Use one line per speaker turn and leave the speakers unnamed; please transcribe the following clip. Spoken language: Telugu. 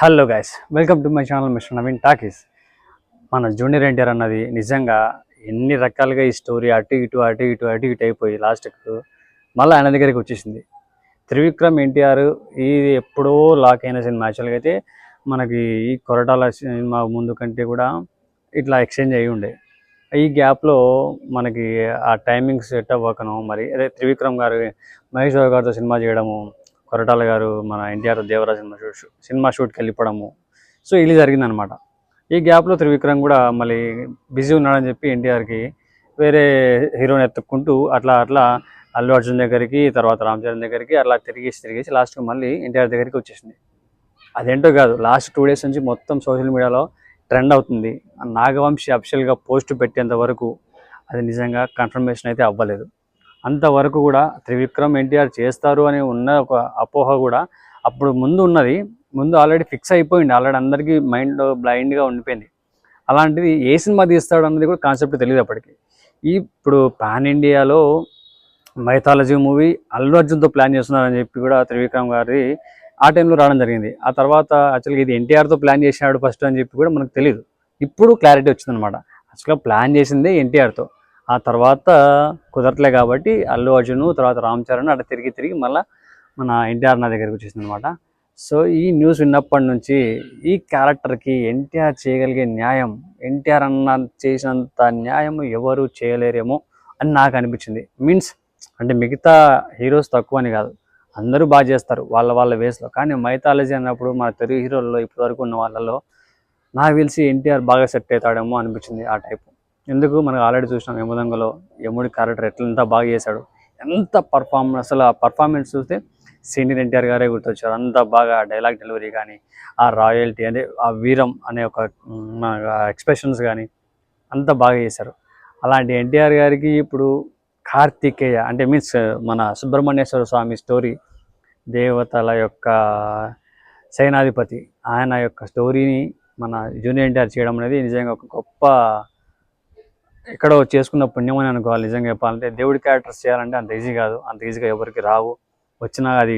Hello guys, welcome to my channel mister Naveen talkies. మన జూనియర్ ఎన్టీఆర్ అన్నది నిజంగా ఎన్ని రకాలుగా ఈ స్టోరీ అటు ఇటు అయిపోయి లాస్ట్కు మళ్ళీ ఆయన దగ్గరికి వచ్చేసింది. త్రివిక్రమ్ ఎన్టీఆర్ ఇది ఎప్పుడో లాక్ అయిన సినిమా. యాక్చువల్గా అయితే మనకి ఈ కొరటాల సినిమా ముందు కంటే కూడా ఇట్లా ఎక్స్చేంజ్ అయ్యి ఉండే. ఈ గ్యాప్లో మనకి ఆ టైమింగ్స్ సెట్ అవ్వకను మరి అదే త్రివిక్రమ్ గారు మహేష్ బాబు గారితో సినిమా చేయడము, కొరటాల గారు మన ఎన్టీఆర్ దేవరాజ్ సినిమా షూట్కి వెళ్ళిపోవడము. సో ఇది జరిగిందనమాట. ఈ గ్యాప్లో త్రివిక్రమ్ కూడా మళ్ళీ బిజీ ఉన్నాడని చెప్పి ఎన్టీఆర్కి వేరే హీరోని ఎత్తుక్కుంటూ అట్లా అట్లా అల్లు అర్జున్ దగ్గరికి, తర్వాత రామ్ చరణ్ దగ్గరికి అట్లా తిరిగేసి లాస్ట్కి మళ్ళీ ఎన్టీఆర్ దగ్గరికి వచ్చేసింది. అదేంటో కాదు, లాస్ట్ 2 days నుంచి మొత్తం సోషల్ మీడియాలో ట్రెండ్ అవుతుంది. నాగవంశి అఫిషియల్గా పోస్ట్ పెట్టేంత వరకు అది నిజంగా కన్ఫర్మేషన్ అయితే అవ్వలేదు. అంతవరకు కూడా త్రివిక్రమ్ ఎన్టీఆర్ చేస్తారు అని ఉన్న ఒక అపోహ కూడా అప్పుడు ముందు ఉన్నది. ముందు ఆల్రెడీ ఫిక్స్ అయిపోయింది, ఆల్రెడీ అందరికీ మైండ్లో బ్లైండ్గా ఉండిపోయింది. అలాంటిది ఏ సినిమా తీస్తాడు అన్నది కూడా కాన్సెప్ట్ తెలియదు అప్పటికి. ఇప్పుడు పాన్ ఇండియాలో మైథాలజీ మూవీ అల్లు అర్జున్తో ప్లాన్ చేస్తున్నారని చెప్పి కూడా త్రివిక్రమ్ గారి ఆ టైంలో రావడం జరిగింది. ఆ తర్వాత యాక్చువల్గా ఇది ఎన్టీఆర్తో ప్లాన్ చేసినాడు ఫస్ట్ అని చెప్పి కూడా మనకు తెలియదు. ఇప్పుడు క్లారిటీ వచ్చిందనమాట. యాక్చువల్గా ప్లాన్ చేసిందే ఎన్టీఆర్తో, ఆ తర్వాత కుదరట్లే కాబట్టి అల్లు అర్జున్ తర్వాత రామ్ చరణ్ అట్లా తిరిగి మళ్ళీ మన ఎన్టీఆర్ నా దగ్గరికి వచ్చేసింది అనమాట. సో ఈ న్యూస్ విన్నప్పటి నుంచి ఈ క్యారెక్టర్కి ఎన్టీఆర్ చేయగలిగే న్యాయం, ఎన్టీఆర్ అన్న చేసినంత న్యాయం ఎవరు చేయలేరేమో అని నాకు అనిపించింది. మీన్స్ అంటే మిగతా హీరోస్ తక్కువ అని కాదు, అందరూ బాగా చేస్తారు వాళ్ళ వేస్లో. కానీ మైథాలజీ అన్నప్పుడు మన తెలుగు హీరోల్లో ఇప్పటివరకు ఉన్న వాళ్ళలో నాకు తెలిసి ఎన్టీఆర్ బాగా సెట్ అవుతాడేమో అనిపించింది ఆ టైపు. ఎందుకు మనకు ఆల్రెడీ చూసినాం యమదొంగలో యముడి క్యారెక్టర్ ఎంత బాగా చేశాడు, ఎంత పర్ఫార్మెన్స్. అసలు ఆ పర్ఫార్మెన్స్ చూస్తే సీనియర్ ఎన్టీఆర్ గారే గుర్తొచ్చారు. అంత బాగా డైలాగ్ డెలివరీ కానీ, ఆ రాయల్టీ అంటే ఆ వీరం అనే ఒక ఎక్స్ప్రెషన్స్ కానీ అంత బాగా చేశారు. అలాంటి ఎన్టీఆర్ గారికి ఇప్పుడు కార్తికేయ అంటే మీన్స్ మన సుబ్రహ్మణ్యేశ్వర స్వామి స్టోరీ, దేవతల యొక్క సేనాధిపతి ఆయన యొక్క స్టోరీని మన జూనియర్ ఎన్టీఆర్ చేయడం అనేది నిజంగా ఒక గొప్ప, ఎక్కడో చేసుకున్న పుణ్యం అని అనుకోవాలి. నిజంగా చెప్పాలంటే దేవుడి క్యారెక్టర్స్ చేయాలంటే అంత ఈజీ కాదు, అంత ఈజీగా ఎవరికి రావు. వచ్చినా అది